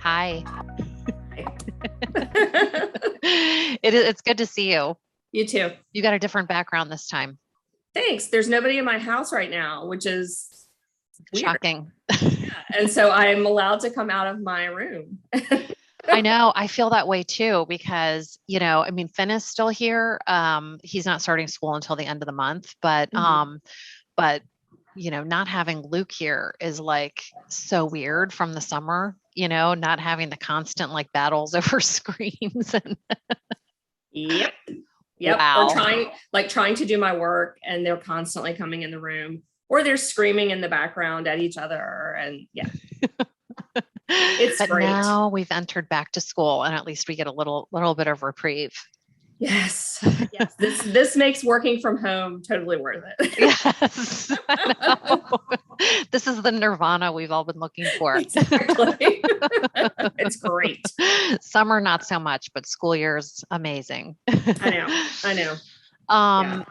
Hi. It's good to see you. You too. You got a different background this time. Thanks. There's nobody in my house right now, which is weird. Shocking. And so I'm allowed to come out of my room. I know. I feel that way too because, I mean, Finn is still here. He's not starting school until the end of the month, but not having Luke here is like so weird from the summer, not having the constant like battles over screens and Yep. wow. Or trying to do my work and they're constantly coming in the room or they're screaming in the background at each other. And yeah. But great. Now we've entered back to school and at least we get a little bit of reprieve. Yes. Yes. This makes working from home totally worth it. Yes. I know. This is the nirvana we've all been looking for. Exactly. It's great. Summer, not so much, but school year's amazing. I know. Yeah.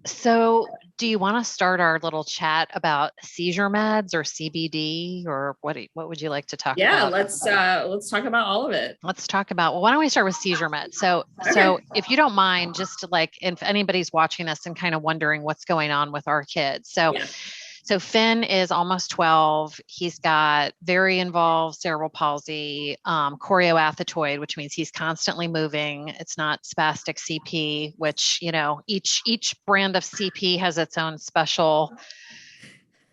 So do you want to start our little chat about seizure meds or CBD or what would you like to talk about? Yeah, let's talk about all of it. Let's talk about, well, why don't we start with seizure meds? So if you don't mind, just to like, if anybody's watching us and kind of wondering what's going on with our kids. So Finn is almost 12. He's got very involved cerebral palsy, chorioathetoid, which means he's constantly moving. It's not spastic CP, which, each brand of CP has its own special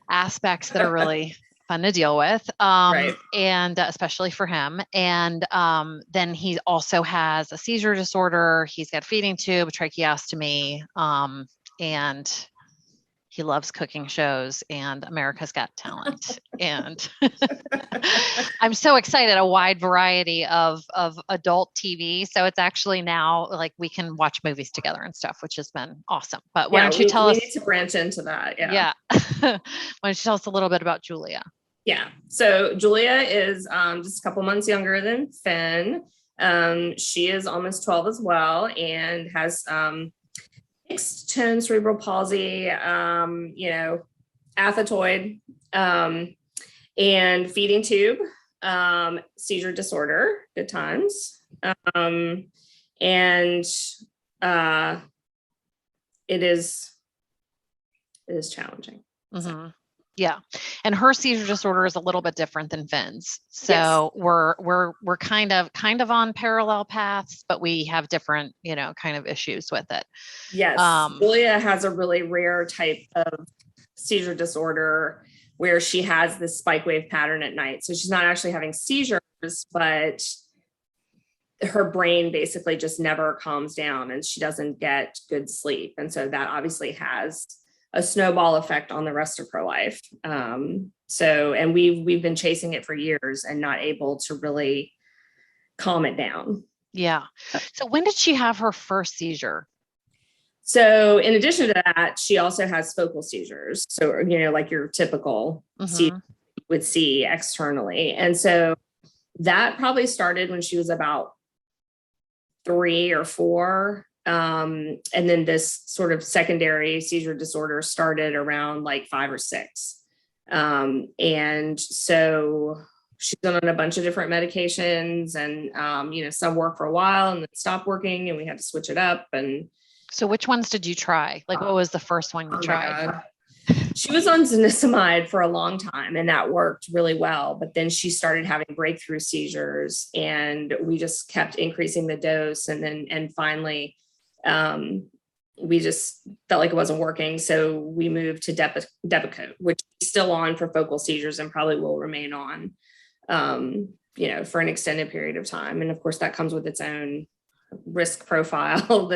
aspects that are really fun to deal with. Right. And especially for him. And then he also has a seizure disorder. He's got feeding tube, tracheostomy, and he loves cooking shows and America's Got Talent. And I'm so excited, a wide variety of adult TV. So it's actually now like we can watch movies together and stuff, which has been awesome. But why don't you tell us? We need to branch into that. Yeah. Why don't you tell us a little bit about Julia? Yeah. So Julia is just a couple months younger than Finn. She is almost 12 as well and has mixed tone cerebral palsy, athetoid, and feeding tube, seizure disorder, good times. And it is challenging. Mm-hmm. So. Yeah. And her seizure disorder is a little bit different than Finn's. So yes. we're kind of on parallel paths, but we have different, kind of issues with it. Yes. Julia has a really rare type of seizure disorder where she has this spike wave pattern at night. So she's not actually having seizures, but her brain basically just never calms down and she doesn't get good sleep. And so that obviously has a snowball effect on the rest of her life. And we've been chasing it for years and not able to really calm it down. Yeah. So when did she have her first seizure? So in addition to that, she also has focal seizures. So, like your typical seizure you would see externally. And so that probably started when she was about 3 or 4. And then this sort of secondary seizure disorder started around like 5 or 6. And so she's been on a bunch of different medications and, some work for a while and then stopped working and we had to switch it up. And so which ones did you try? Like what was the first one you tried? She was on zonisamide for a long time and that worked really well. But then she started having breakthrough seizures and we just kept increasing the dose. And finally, we just felt like it wasn't working. So we moved to Depakote, which is still on for focal seizures and probably will remain on, for an extended period of time. And of course that comes with its own risk profile.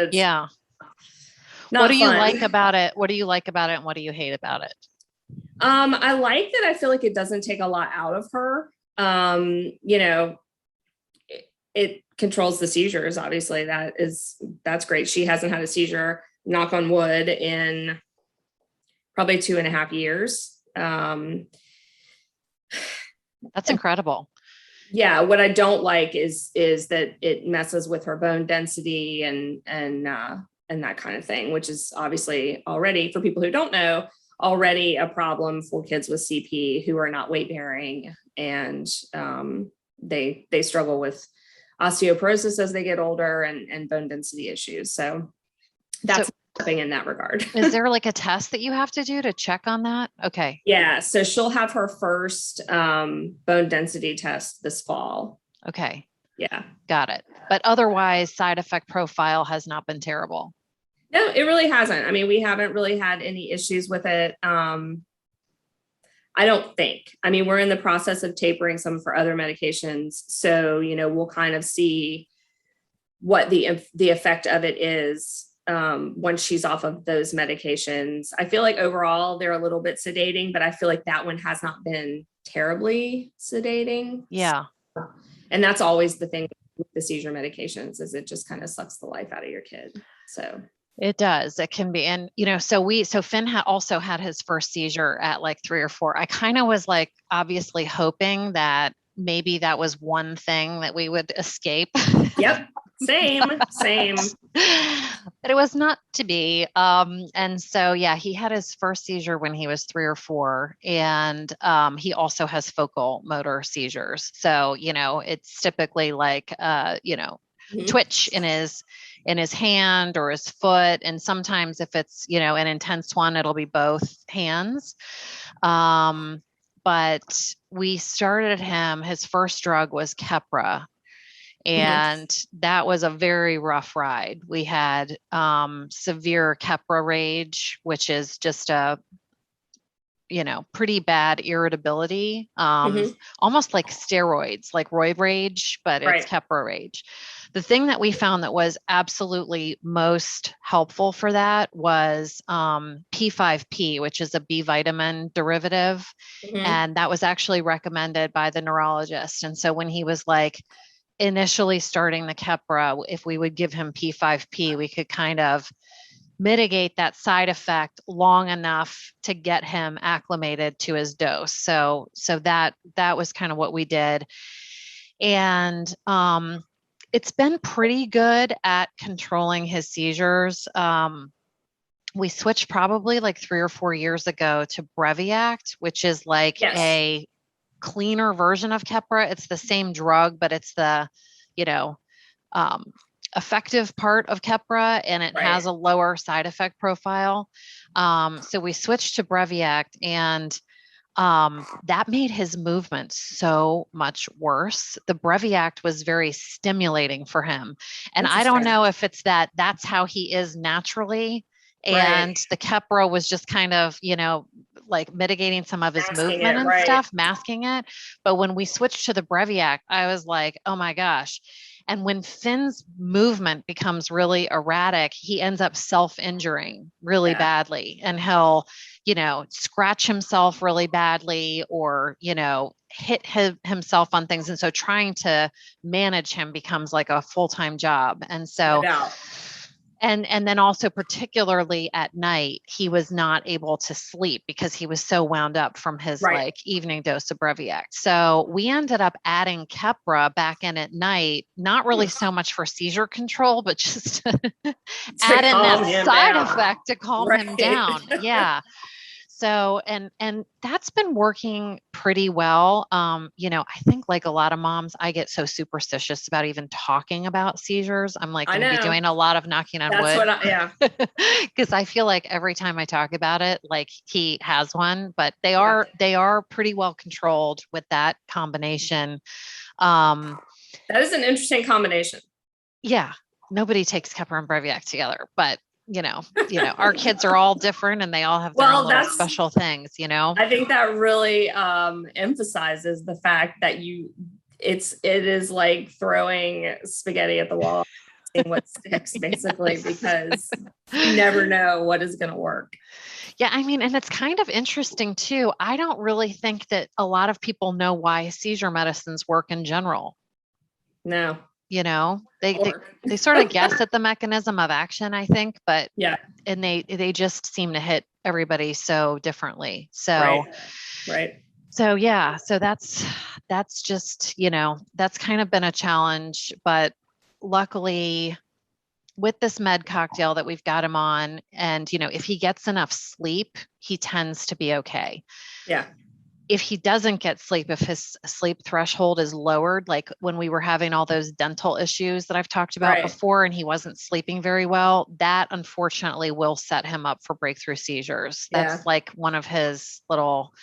What do you like about it? What do you like about it? And what do you hate about it? I like that I feel like it doesn't take a lot out of her. It controls the seizures. Obviously that's great. She hasn't had a seizure, knock on wood, in probably 2.5 years. That's incredible. Yeah. What I don't like is that it messes with her bone density and that kind of thing, which is obviously already, for people who don't know, already a problem for kids with CP who are not weight bearing. And they struggle with osteoporosis as they get older and bone density issues. So that's something in that regard. Is there like a test that you have to do to check on that? Okay. Yeah. So she'll have her first bone density test this fall. Okay. Yeah. Got it. But otherwise, side effect profile has not been terrible. No, it really hasn't. I mean, we haven't really had any issues with it. I don't think. I mean, we're in the process of tapering some for other medications. So, we'll kind of see what the effect of it is once she's off of those medications. I feel like overall they're a little bit sedating, but I feel like that one has not been terribly sedating. Yeah. And that's always the thing with the seizure medications, is it just kind of sucks the life out of your kid. So it does. It can be. And, so Finn also had his first seizure at like 3 or 4. I kind of was like, obviously hoping that maybe that was one thing that we would escape. Yep. Same. But it was not to be. And so, yeah, he had his first seizure when he was 3 or 4. And he also has focal motor seizures. So, it's typically like, twitch in his hand or his foot. And sometimes if it's, an intense one, it'll be both hands. But we started him, his first drug was Keppra. And that was a very rough ride. We had severe Keppra rage, which is just a, pretty bad irritability, almost like steroids, like roid rage, but it's Keppra rage. The thing that we found that was absolutely most helpful for that was P5P, which is a B vitamin derivative. And that was actually recommended by the neurologist. And so when he was like, initially starting the Keppra, if we would give him P5P, we could kind of mitigate that side effect long enough to get him acclimated to his dose. So that was kind of what we did. And it's been pretty good at controlling his seizures. We switched probably like 3 or 4 years ago to Breviact, which is like a cleaner version of Keppra. It's the same drug, but it's the, effective part of Keppra, and it has a lower side effect profile. So we switched to Breviact, and that made his movement so much worse. The Breviact was very stimulating for him. And I don't know if it's that's how he is naturally. And the Keppra was just kind of, like mitigating some of his movement and stuff, masking it. But when we switched to the Breviact, I was like, oh my gosh. And when Finn's movement becomes really erratic, he ends up self-injuring really badly. And he'll, scratch himself really badly or, hit himself on things. And so trying to manage him becomes like a full-time job. And so, and then also particularly at night, he was not able to sleep because he was so wound up from his like evening dose of Breviact. So we ended up adding Keppra back in at night, not really so much for seizure control, but just to add in that side effect to calm him down. Yeah. So, and that's been working pretty well. I think like a lot of moms, I get so superstitious about even talking about seizures. I'm like, going to be doing a lot of knocking on wood. Because I feel like every time I talk about it, like he has one, but they are pretty well controlled with that combination. That is an interesting combination. Yeah. Nobody takes Keppra and Breviact together, but our kids are all different and they all have their own little special things, I think that really emphasizes the fact that it is like throwing spaghetti at the wall, seeing what sticks basically, because you never know what is going to work. Yeah. I mean, and it's kind of interesting too. I don't really think that a lot of people know why seizure medicines work in general. No. They sort of guess at the mechanism of action, I think, but and they just seem to hit everybody so differently. So, So, yeah, so that's just, that's kind of been a challenge, but luckily with this med cocktail that we've got him on, and, if he gets enough sleep, he tends to be okay. Yeah. if he doesn't get sleep, if his sleep threshold is lowered, like when we were having all those dental issues that I've talked about before, and he wasn't sleeping very well, that unfortunately will set him up for breakthrough seizures. That's like one of his little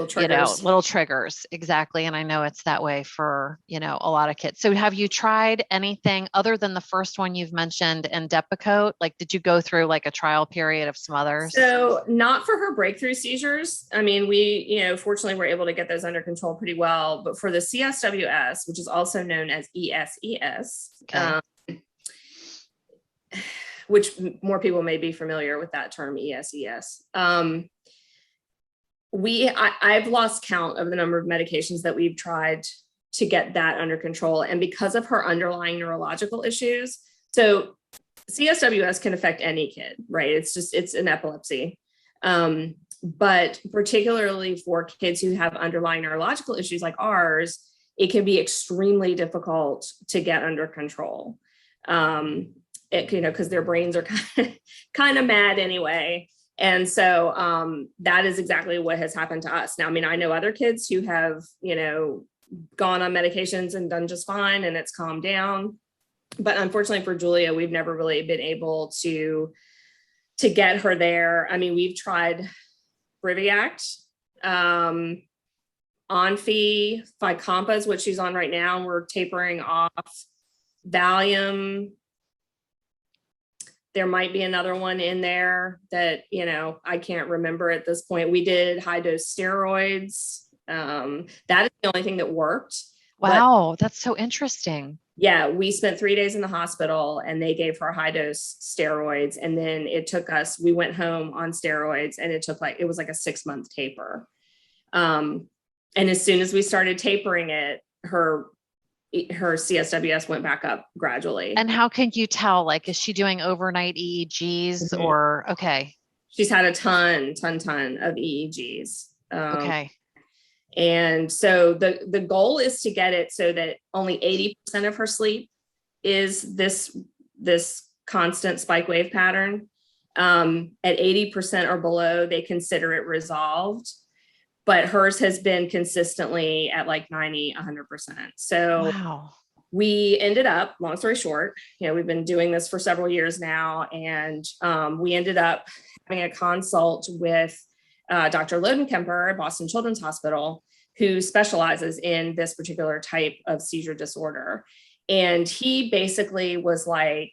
triggers. Little triggers. Exactly. And I know it's that way for, a lot of kids. So have you tried anything other than the first one you've mentioned and Depakote? Like, did you go through like a trial period of some others? So not for her breakthrough seizures. I mean, we, fortunately were able to get those under control pretty well, but for the CSWS, which is also known as ESES, which more people may be familiar with that term, ESES. I've lost count of the number of medications that we've tried to get that under control. And because of her underlying neurological issues, so CSWS can affect any kid, right? It's an epilepsy. But particularly for kids who have underlying neurological issues like ours, it can be extremely difficult to get under control. Because their brains are kind of mad anyway. And so that is exactly what has happened to us. Now, I mean, I know other kids who have, gone on medications and done just fine and it's calmed down. But unfortunately for Julia, we've never really been able to get her there. I mean, we've tried Briviact, Onfi, Fycompa is what she's on right now. And we're tapering off Valium. There might be another one in there that, I can't remember at this point. We did high dose steroids. That is the only thing that worked. Wow. That's so interesting. Yeah. We spent 3 days in the hospital and they gave her high dose steroids. And then we went home on steroids and it was like a 6-month taper. And as soon as we started tapering it, her CSWS went back up gradually. And how can you tell, like, is she doing overnight EEGs or, okay. She's had a ton of EEGs. Okay. And so the goal is to get it so that only 80% of her sleep is this constant spike wave pattern. At 80% or below, they consider it resolved. But hers has been consistently at like 90, 100%. So wow. We ended up, long story short, we've been doing this for several years now. And we ended up having a consult with Dr. Lodenkemper at Boston Children's Hospital, who specializes in this particular type of seizure disorder. And he basically was like,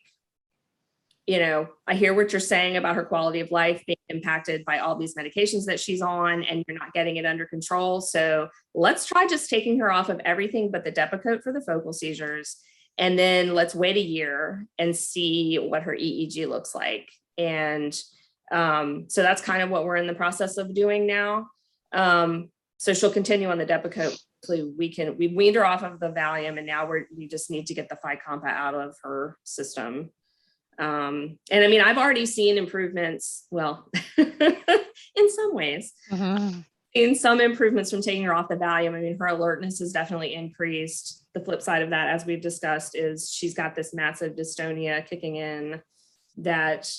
I hear what you're saying about her quality of life being impacted by all these medications that she's on and you're not getting it under control. So let's try just taking her off of everything but the Depakote for the focal seizures. And then let's wait a year and see what her EEG looks like. And so that's kind of what we're in the process of doing now. So she'll continue on the Depakote. We weaned her off of the Valium and now we just need to get the Fycompa out of her system. And I mean, I've already seen improvements, well, in some ways, in some improvements from taking her off the Valium. I mean, her alertness has definitely increased. The flip side of that, as we've discussed, is she's got this massive dystonia kicking in that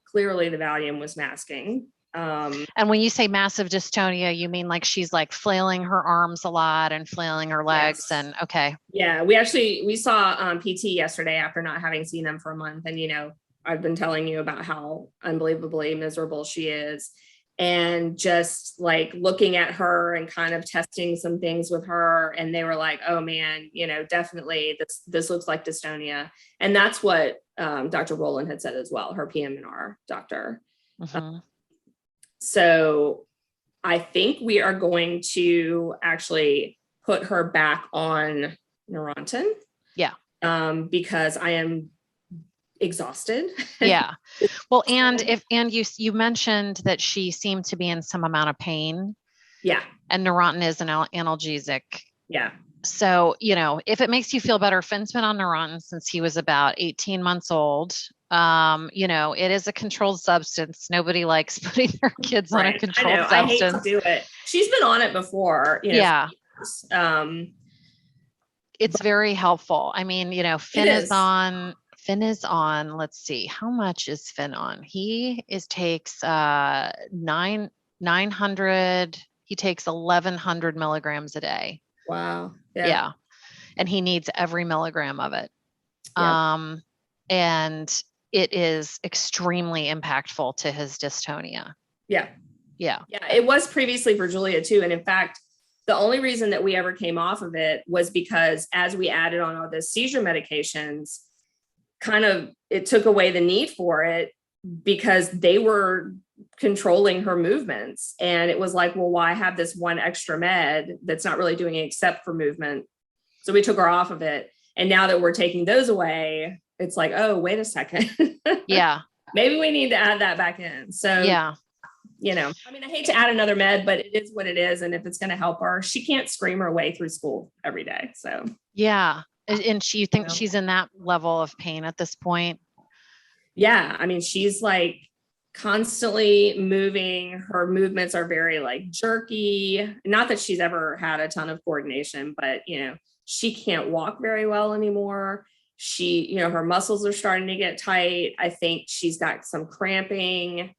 clearly the Valium was masking. And when you say massive dystonia, you mean like she's like flailing her arms a lot and flailing her legs. Yes. And okay. Yeah, we saw PT yesterday after not having seen them for a month. And, I've been telling you about how unbelievably miserable she is. And just like looking at her and kind of testing some things with her. And they were like, oh man, definitely this looks like dystonia. And that's what Dr. Rowland had said as well, her PM&R doctor. So I think we are going to actually put her back on Neurontin. Yeah. Because I am exhausted. Yeah. Well, and you mentioned that she seemed to be in some amount of pain. Yeah. And Neurontin is an analgesic. Yeah. So, if it makes you feel better, Finn's been on Neurontin since he was about 18 months old. It is a controlled substance. Nobody likes putting their kids on a controlled substance. I hate to do it. She's been on it before. Yeah. It's very helpful. I mean, Finn is on, let's see, how much is Finn on? He takes 900. He takes 1,100 milligrams a day. Wow. Yeah. And he needs every milligram of it. Yeah. And it is extremely impactful to his dystonia. Yeah. Yeah. Yeah. It was previously for Julia too. And in fact, the only reason that we ever came off of it was because as we added on all the seizure medications, it took away the need for it because they were controlling her movements. And it was like, well, why have this one extra med that's not really doing it except for movement? So we took her off of it. And now that we're taking those away, it's like, oh, wait a second. Yeah. Maybe we need to add that back in. So, yeah. I mean, I hate to add another med, but it is what it is. And if it's going to help her, she can't scream her way through school every day. So, yeah. And you think she's in that level of pain at this point? Yeah. I mean, she's like constantly moving. Her movements are very like jerky. Not that she's ever had a ton of coordination, but, she can't walk very well anymore. Her muscles are starting to get tight. I think she's got some cramping.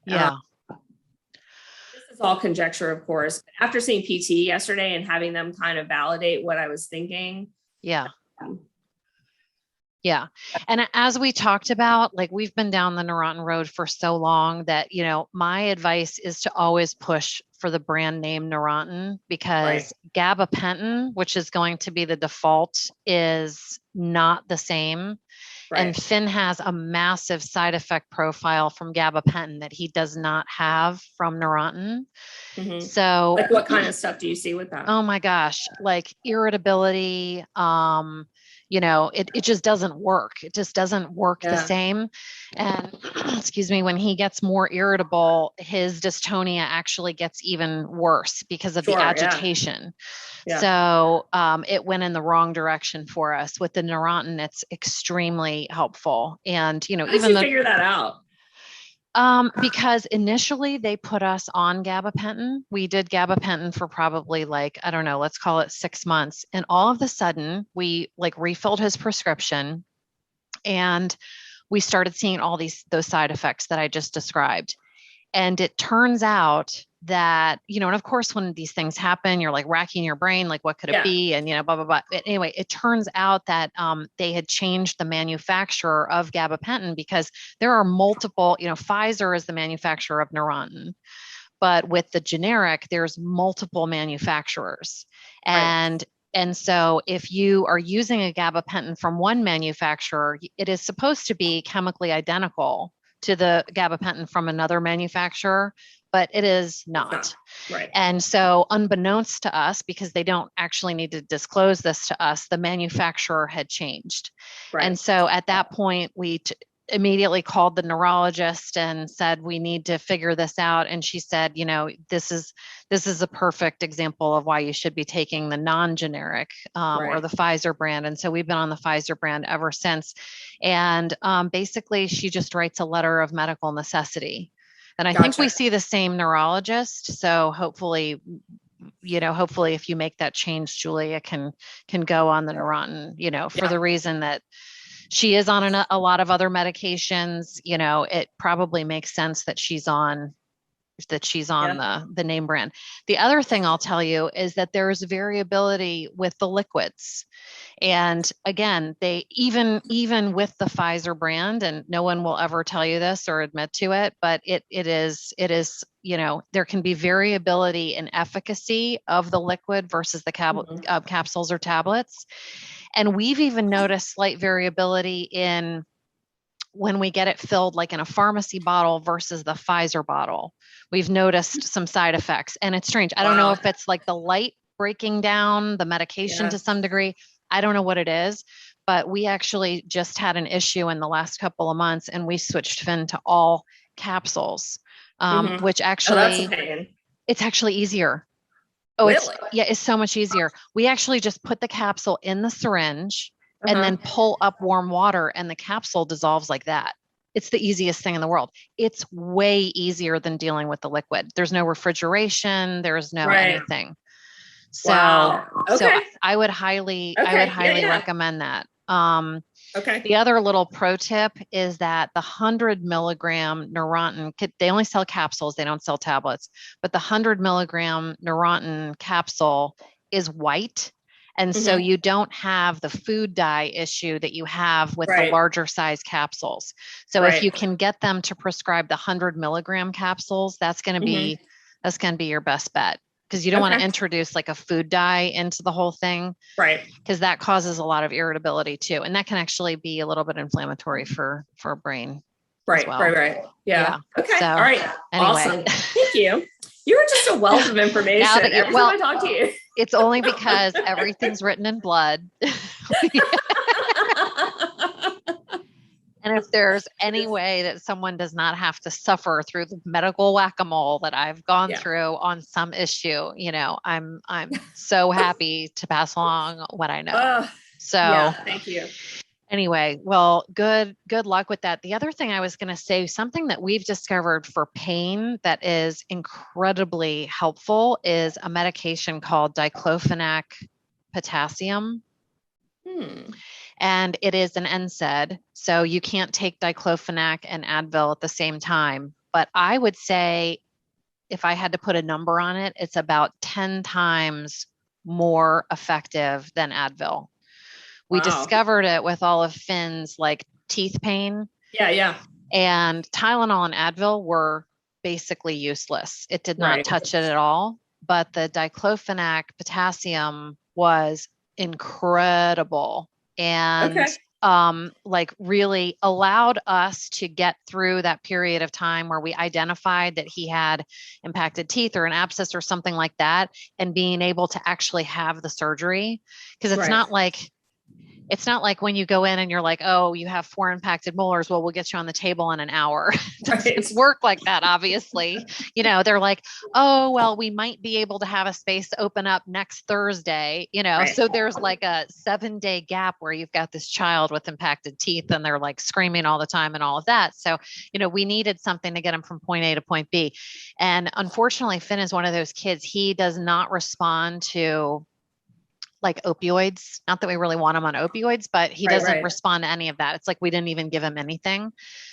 Yeah. This is all conjecture, of course. After seeing PT yesterday and having them kind of validate what I was thinking. Yeah. Yeah. And as we talked about, like we've been down the Neurontin road for so long that, my advice is to always push for the brand name Neurontin because gabapentin, which is going to be the default, is not the same. Right. And Finn has a massive side effect profile from gabapentin that he does not have from Neurontin. Mm-hmm. So like what kind of stuff do you see with that? Oh my gosh, like irritability, it just doesn't work. It just doesn't work the same. And excuse me, when he gets more irritable, his dystonia actually gets even worse because of the agitation. Yeah. So it went in the wrong direction for us. With the Neurontin, it's extremely helpful. And, How did you figure that out? Because initially they put us on gabapentin. We did gabapentin for probably let's call it 6 months. And all of a sudden we refilled his prescription and we started seeing all those side effects that I just described. And it turns out that, and of course, when these things happen, you're like racking your brain, like, what could it be? And, blah, blah, blah. But anyway, it turns out that they had changed the manufacturer of gabapentin because there are multiple, Pfizer is the manufacturer of Neurontin. But with the generic, there's multiple manufacturers. And so if you are using a gabapentin from one manufacturer, it is supposed to be chemically identical to the gabapentin from another manufacturer, but it is not. Right. And so unbeknownst to us, because they don't actually need to disclose this to us, the manufacturer had changed. Right. And so at that point, we immediately called the neurologist and said, we need to figure this out. And she said, this is a perfect example of why you should be taking the non-generic or the Pfizer brand. And so we've been on the Pfizer brand ever since. And basically she just writes a letter of medical necessity. And I think we see the same neurologist. So hopefully if you make that change, Julia can go on the Neurontin, for the reason that she is on a lot of other medications. It probably makes sense that she's on the name brand. The other thing I'll tell you is that there's variability with the liquids. And again, they even with the Pfizer brand, and no one will ever tell you this or admit to it, but it is, there can be variability in efficacy of the liquid versus the capsules or tablets. And we've even noticed slight variability in when we get it filled like in a pharmacy bottle versus the Pfizer bottle. We've noticed some side effects, and it's strange. I don't know if it's like the light breaking down the medication to some degree. I don't know what it is, but we actually just had an issue in the last couple of months, and we switched Finn to all capsules, which actually, it's actually easier. Oh, really? It's so much easier. We actually just put the capsule in the syringe and then pull up warm water, and the capsule dissolves like that. It's the easiest thing in the world. It's way easier than dealing with the liquid. There's no refrigeration. There's no anything. So, so I would highly recommend that. Okay. The other little pro tip is that the 100 milligram Neurontin, they only sell capsules, they don't sell tablets, but the 100 milligram Neurontin capsule is white. And so you don't have the food dye issue that you have with the larger size capsules. So if you can get them to prescribe the 100 milligram capsules, that's going to be your best bet, because you don't want to introduce like a food dye into the whole thing. Right. Because that causes a lot of irritability too. And that can actually be a little bit inflammatory for a brain. Right. Well. Right. Yeah. Okay. So, all right. Anyway. Awesome. Thank you. You were just a wealth of information every time I talk to you. It's only because everything's written in blood. And if there's any way that someone does not have to suffer through the medical whack-a-mole that I've gone through on some issue, I'm so happy to pass along what I know. Thank you. Anyway, well, good luck with that. The other thing I was going to say, something that we've discovered for pain that is incredibly helpful, is a medication called diclofenac potassium. And it is an NSAID. So you can't take diclofenac and Advil at the same time. But I would say, if I had to put a number on it, it's about 10 times more effective than Advil. We discovered it with all of Finn's like teeth pain. Yeah. And Tylenol and Advil were basically useless. It did not touch it at all. But the diclofenac potassium was incredible. And like really allowed us to get through that period of time where we identified that he had impacted teeth or an abscess or something like that, and being able to actually have the surgery. Because it's not like when you go in and you're like, oh, you have 4 impacted molars. Well, we'll get you on the table in an hour. It doesn't work like that, obviously. They're like, oh, well, we might be able to have a space open up next Thursday, So there's like a 7-day gap where you've got this child with impacted teeth and they're like screaming all the time and all of that. So, we needed something to get him from point A to point B. And unfortunately, Finn is one of those kids. He does not respond to like opioids. Not that we really want him on opioids, but he doesn't respond to any of that. It's like we didn't even give him anything.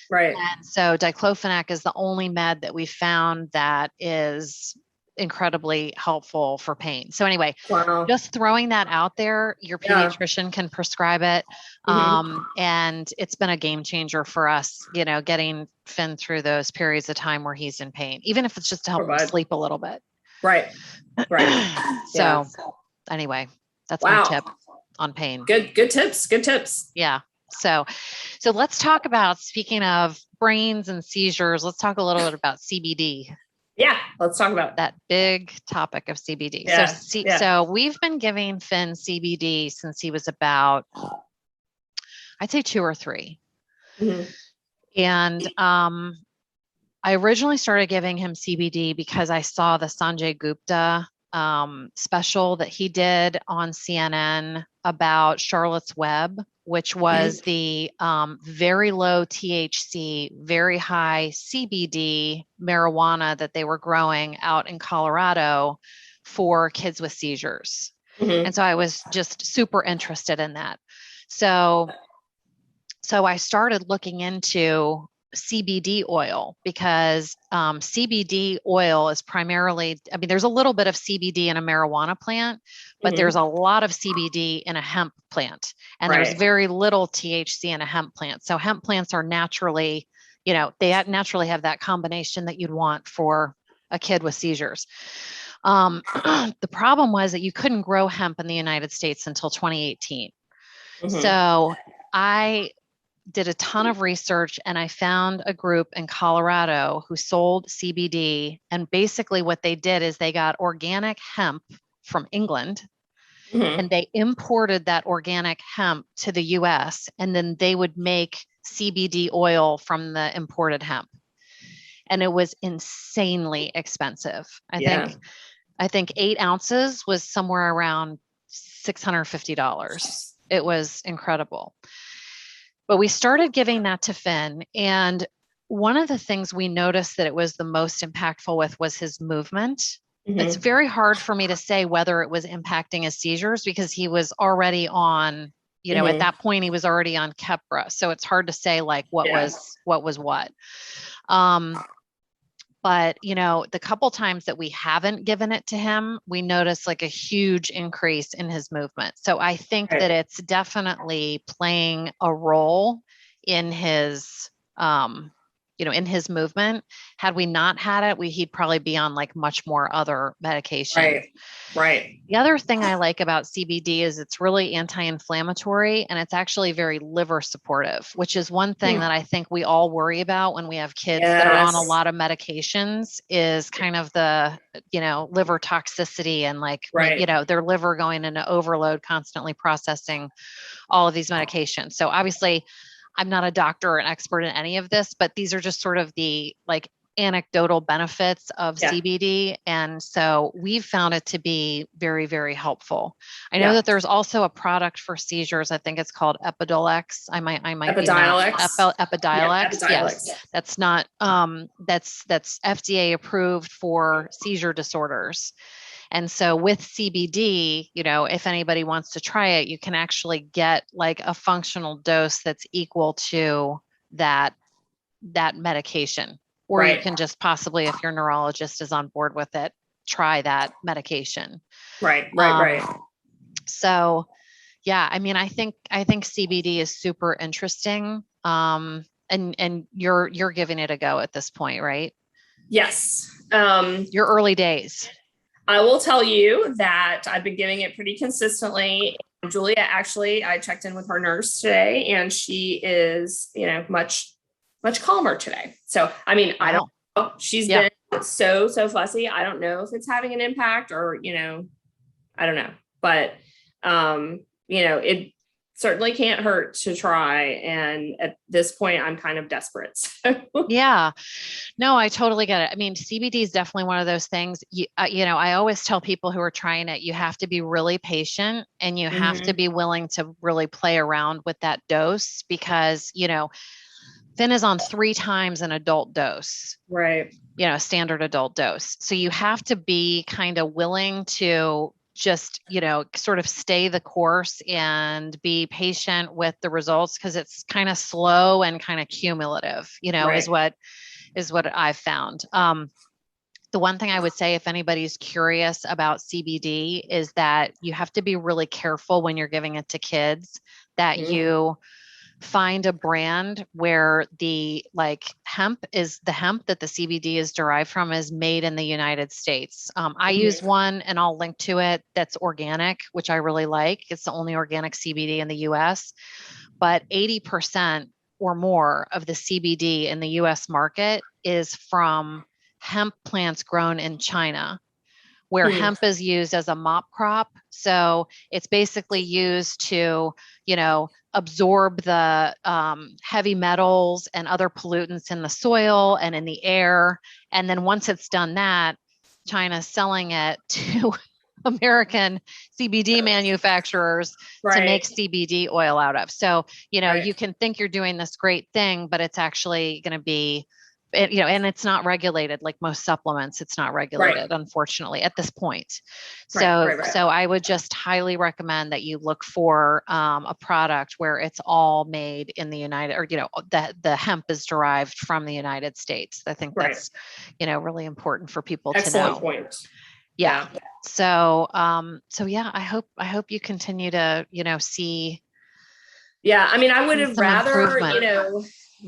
Right. And so diclofenac is the only med that we found that is incredibly helpful for pain. So anyway, just throwing that out there, your pediatrician can prescribe it. And it's been a game changer for us, getting Finn through those periods of time where he's in pain, even if it's just to help him sleep a little bit. Right. So anyway, that's my tip on pain. Good tips. Yeah. So let's talk about, speaking of brains and seizures, let's talk a little bit about CBD. Yeah. Let's talk about that big topic of CBD. Yeah. So we've been giving Finn CBD since he was about, I'd say 2 or 3. And, I originally started giving him CBD because I saw the Sanjay Gupta special that he did on CNN about Charlotte's Web, which was the very low THC, very high CBD marijuana that they were growing out in Colorado for kids with seizures. And so I was just super interested in that. So I started looking into CBD oil, because CBD oil is primarily, there's a little bit of CBD in a marijuana plant, but there's a lot of CBD in a hemp plant, and there's very little THC in a hemp plant. So hemp plants are naturally, they naturally have that combination that you'd want for a kid with seizures. The problem was that you couldn't grow hemp in the United States until 2018. So I did a ton of research, and I found a group in Colorado who sold CBD. And basically what they did is they got organic hemp from England, and they imported that organic hemp to the US, and then they would make CBD oil from the imported hemp. And it was insanely expensive. I think 8 ounces was somewhere around $650. It was incredible. But we started giving that to Finn. And one of the things we noticed that it was the most impactful with was his movement. It's very hard for me to say whether it was impacting his seizures, because he was already on, at that point he was already on Keppra. So it's hard to say like what was what. But, the couple times that we haven't given it to him, we notice like a huge increase in his movement. So I think that it's definitely playing a role in his, in his movement. Had we not had it, he'd probably be on like much more other medication. Right. The other thing I like about CBD is it's really anti-inflammatory and it's actually very liver supportive, which is one thing that I think we all worry about when we have kids that are on a lot of medications is kind of the, liver toxicity and like, their liver going into overload, constantly processing all of these medications. So obviously I'm not a doctor or an expert in any of this, but these are just sort of the like anecdotal benefits of CBD. And so we've found it to be very, very helpful. I know that there's also a product for seizures. I think it's called Epidiolex. I might Epidiolex. Epidiolex. Yes. That's not, that's FDA approved for seizure disorders. And so with CBD, if anybody wants to try it, you can actually get like a functional dose that's equal to that medication. Or you can just possibly, if your neurologist is on board with it, try that medication. Right. So, yeah, I mean, I think CBD is super interesting. And you're giving it a go at this point, right? Yes. Your early days. I will tell you that I've been giving it pretty consistently. Julia, actually, I checked in with her nurse today and she is, much calmer today. So, I mean, I don't know. She's been so fussy. I don't know if it's having an impact or, I don't know, but, it certainly can't hurt to try. And at this point, I'm kind of desperate. So. Yeah, no, I totally get it. I mean, CBD is definitely one of those things, I always tell people who are trying it, you have to be really patient and you have to be willing to really play around with that dose because, Finn is on 3 times an adult dose, right? Standard adult dose. So you have to be kind of willing to just, sort of stay the course and be patient with the results because it's kind of slow and kind of cumulative, is what I've found. The one thing I would say, if anybody's curious about CBD, is that you have to be really careful when you're giving it to kids that you find a brand where the hemp that the CBD is derived from is made in the United States. I use one and I'll link to it that's organic, which I really like. It's the only organic CBD in the US, but 80% or more of the CBD in the US market is from hemp plants grown in China, where hemp is used as a mop crop. So it's basically used to, absorb the heavy metals and other pollutants in the soil and in the air. And then once it's done that, China's selling it to American CBD manufacturers to make CBD oil out of. So, you can think you're doing this great thing, but it's actually going to be, and it's not regulated like most supplements. It's not regulated, unfortunately, at this point. So I would just highly recommend that you look for a product where it's all made in the United, or the hemp is derived from the United States. I think that's really important for people to know. Excellent point. Yeah. So yeah, I hope you continue to see. Yeah, I mean, I would have rather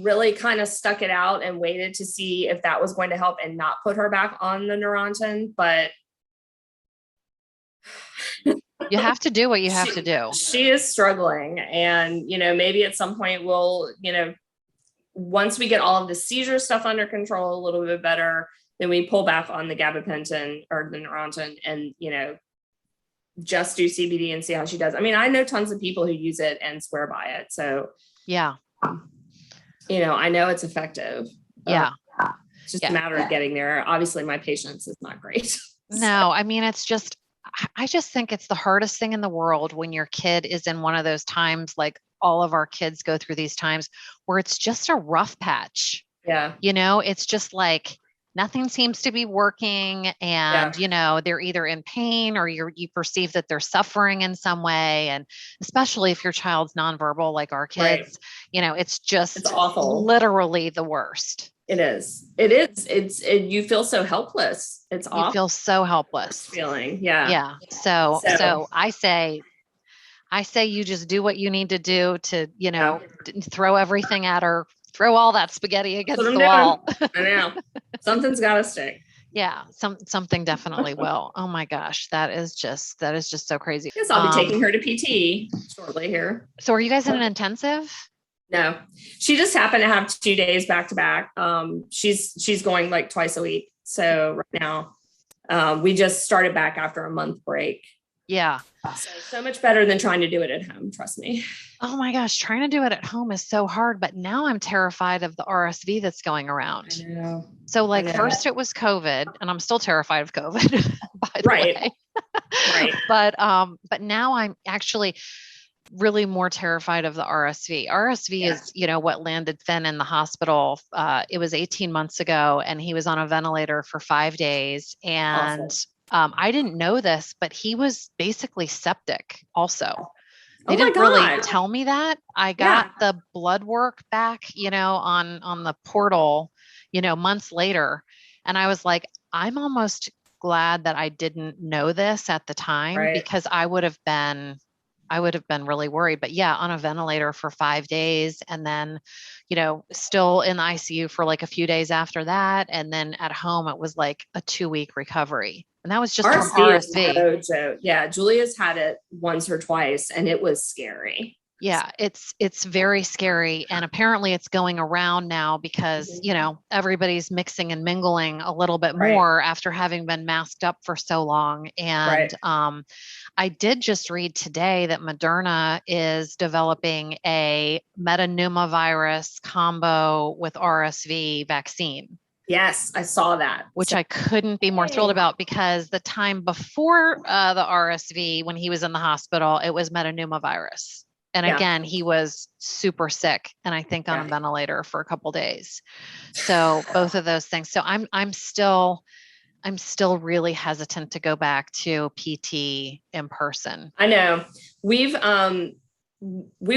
really kind of stuck it out and waited to see if that was going to help and not put her back on the Neurontin, but you have to do what you have to do. She is struggling, and maybe at some point we'll, once we get all of the seizure stuff under control a little bit better, then we pull back on the gabapentin or the Neurontin and just do CBD and see how she does. I mean, I know tons of people who use it and swear by it, so yeah. I know it's effective. Yeah. It's just a matter of getting there. Obviously, my patience is not great. No, I mean, I just think it's the hardest thing in the world when your kid is in one of those times, like all of our kids go through these times where it's just a rough patch. Yeah. It's just like nothing seems to be working. And, they're either in pain or you perceive that they're suffering in some way. And especially if your child's nonverbal, like our kids, it's awful. Literally the worst. It is. You feel so helpless. It's awful. You feel so helpless. Feeling. Yeah. Yeah. So I say you just do what you need to do to, throw everything at her, throw all that spaghetti against the wall. I know. Something's got to stick. Yeah. Something definitely will. Oh my gosh. That is just so crazy. Yes, I'll be taking her to PT shortly here. So are you guys in an intensive? No, she just happened to have 2 days back to back. She's going like twice a week. So right now, we just started back after a month break. Yeah. So much better than trying to do it at home. Trust me. Oh my gosh. Trying to do it at home is so hard, but now I'm terrified of the RSV that's going around. I know. So first it was COVID, and I'm still terrified of COVID, by the way. Right. But now I'm actually really more terrified of the RSV. RSV is, what landed Finn in the hospital. It was 18 months ago, and he was on a ventilator for 5 days. And I didn't know this, but he was basically septic also. They didn't really tell me that. I got the blood work back, on the portal, months later. And I was like, I'm almost glad that I didn't know this at the time, because I would have been really worried. But yeah, on a ventilator for 5 days, and then, still in the ICU for like a few days after that. And then at home, it was like a 2-week recovery. And that was just from RSV. Yeah. Julia's had it once or twice, and it was scary. Yeah, it's very scary. And apparently it's going around now because, everybody's mixing and mingling a little bit more after having been masked up for so long. And I did just read today that Moderna is developing a metapneumovirus combo with RSV vaccine. Yes, I saw that. Which I couldn't be more thrilled about, because the time before the RSV, when he was in the hospital, it was metapneumovirus. And again, he was super sick, and I think on a ventilator for a couple of days. So both of those things. So I'm still really hesitant to go back to PT in person. I know. We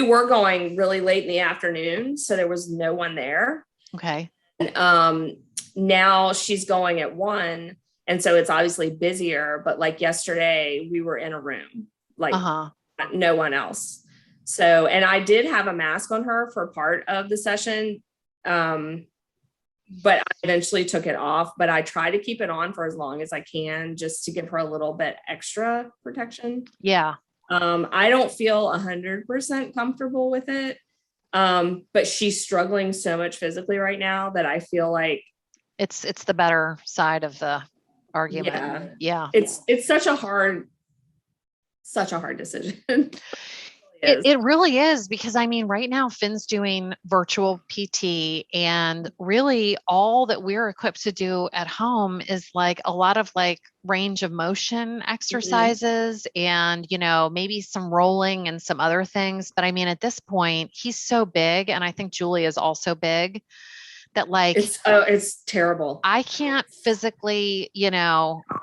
were going really late in the afternoon, so there was no one there. Okay. And, now she's going at 1. And so it's obviously busier, but like yesterday we were in a room, like no one else. So, and I did have a mask on her for part of the session. But I eventually took it off, but I try to keep it on for as long as I can, just to give her a little bit extra protection. Yeah. I don't feel 100% comfortable with it. But she's struggling so much physically right now that I feel like it's the better side of the argument. Yeah. It's such a hard decision. It really is, because right now Finn's doing virtual PT, and really all that we're equipped to do at home is like a lot of like range of motion exercises and, maybe some rolling and some other things. But at this point he's so big, and I think Julie is also big, that like, it's terrible. I can't physically,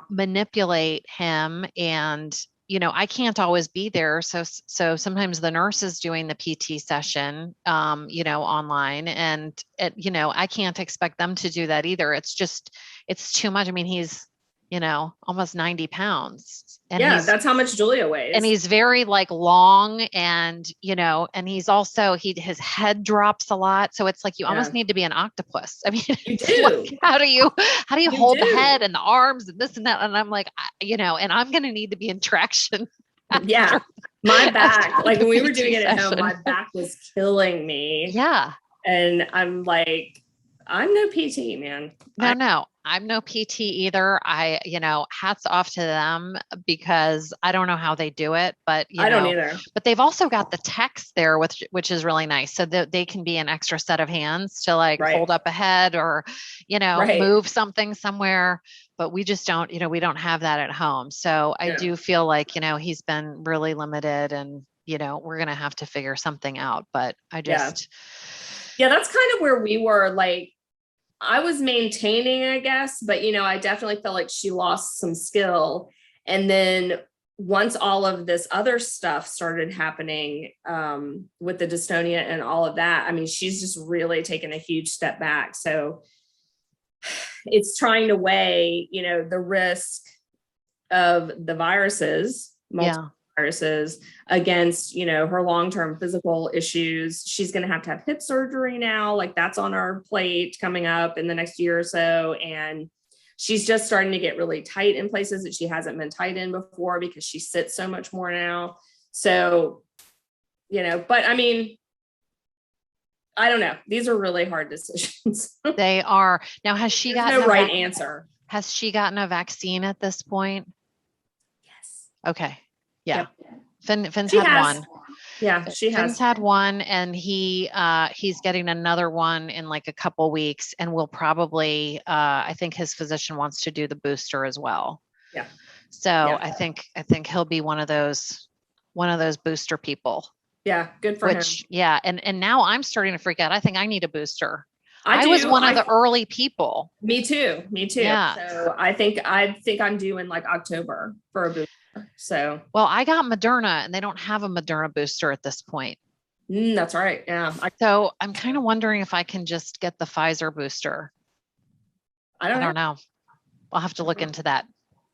manipulate him, and I can't always be there. So sometimes the nurse is doing the PT session, online, and I can't expect them to do that either. It's too much. He's, almost 90 pounds. And that's how much Julia weighs. And he's very like long, and, and he's also, his head drops a lot. So it's like, you almost need to be an octopus. You do. Like, how do you hold the head and the arms and this and that? And I'm like, and I'm going to need to be in traction. Yeah. My back, like when we were doing it at home, my back was killing me. Yeah. And I'm like, I'm no PT, man. No, I'm no PT either. Hats off to them, because I don't know how they do it, but I don't either. But they've also got the techs there, which is really nice. So that they can be an extra set of hands to like hold up a head or, move something somewhere. But we just don't, we don't have that at home. So I do feel like, he's been really limited, and, we're going to have to figure something out. But I just. Yeah, that's kind of where we were like, I was maintaining, I guess, but I definitely felt like she lost some skill. And then once all of this other stuff started happening with the dystonia and all of that, I mean, she's just really taken a huge step back. So it's trying to weigh, the risk of the viruses, multiple viruses, against, her long-term physical issues. She's going to have hip surgery now. Like, that's on our plate coming up in the next year or so. And she's just starting to get really tight in places that she hasn't been tight in before because she sits so much more now. So, but I mean, I don't know. These are really hard decisions. They are. Now, has she gotten no right answer? Has she gotten a vaccine at this point? Yes. Okay. Yeah. Yep. Finn's had one. Yeah, she has. Finn's had one, and he's getting another one in like a couple weeks, and we'll probably I think his physician wants to do the booster as well. Yeah. So yeah. I think he'll be one of those booster people. Yeah, good for him. Yeah, and now I'm starting to freak out. I think I need a booster. I was one of the early people. Me too. Yeah. So I think I'm due in like October for a booster. So, well, I got Moderna, and they don't have a Moderna booster at this point. That's right. Yeah. So I'm kind of wondering if I can just get the Pfizer booster. I don't know. I'll have to look into that.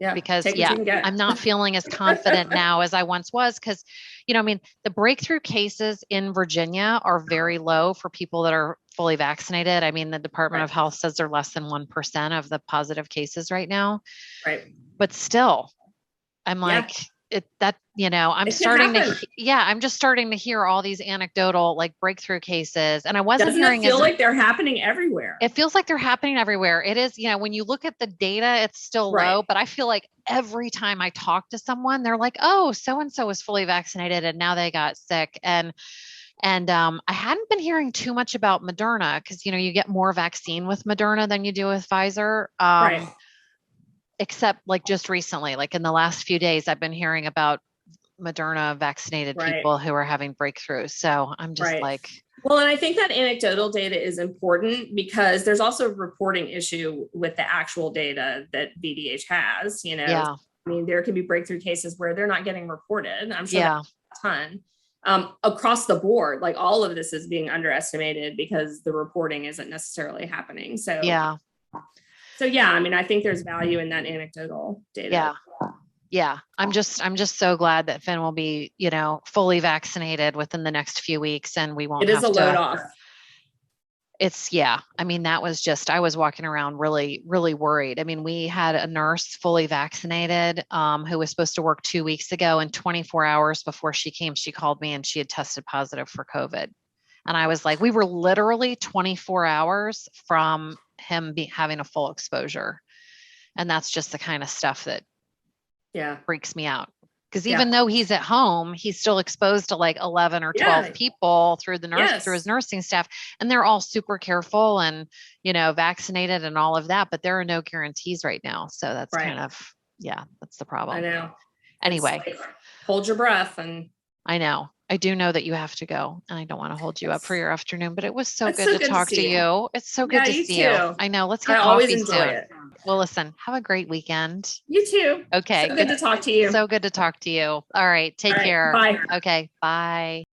Yeah. Because I'm not feeling as confident now as I once was. Cause the breakthrough cases in Virginia are very low for people that are fully vaccinated. I mean, the Department of Health says they're less than 1% of the positive cases right now. Right. But still, I'm like, I'm just starting to hear all these anecdotal like breakthrough cases. And I wasn't hearing it feel like they're happening everywhere. It feels like they're happening everywhere. It is, when you look at the data, it's still low, but I feel like every time I talk to someone, they're like, oh, so-and-so was fully vaccinated and now they got sick. And I hadn't been hearing too much about Moderna because, you get more vaccine with Moderna than you do with Pfizer. Except like just recently, like in the last few days, I've been hearing about Moderna vaccinated people who are having breakthroughs. So I'm just like, well, and I think that anecdotal data is important because there's also a reporting issue with the actual data that VDH has, I mean, there can be breakthrough cases where they're not getting reported. I'm sure that's a ton across the board. Like all of this is being underestimated because the reporting isn't necessarily happening. So I mean, I think there's value in that anecdotal data. Yeah. I'm just so glad that Finn will be, fully vaccinated within the next few weeks and we won't have to. It is a load off. I mean, that was just, I was walking around really, really worried. I mean, we had a nurse fully vaccinated who was supposed to work 2 weeks ago, and 24 hours before she came, she called me and she had tested positive for COVID. And I was like, we were literally 24 hours from him having a full exposure. And that's just the kind of stuff that freaks me out. Because even though he's at home, he's still exposed to like 11 or 12 people through through his nursing staff. And they're all super careful and, vaccinated and all of that. But there are no guarantees right now. So that's kind of, that's the problem. I know. Anyway, like, hold your breath. And I know. I do know that you have to go, and I don't want to hold you up for your afternoon, but it was so good to talk to you. It's so good to see you. I know. Let's get coffee soon. Well, listen, have a great weekend. You too. Okay. So good to talk to you. So good to talk to you. All right. Take care. Bye. Okay. Bye.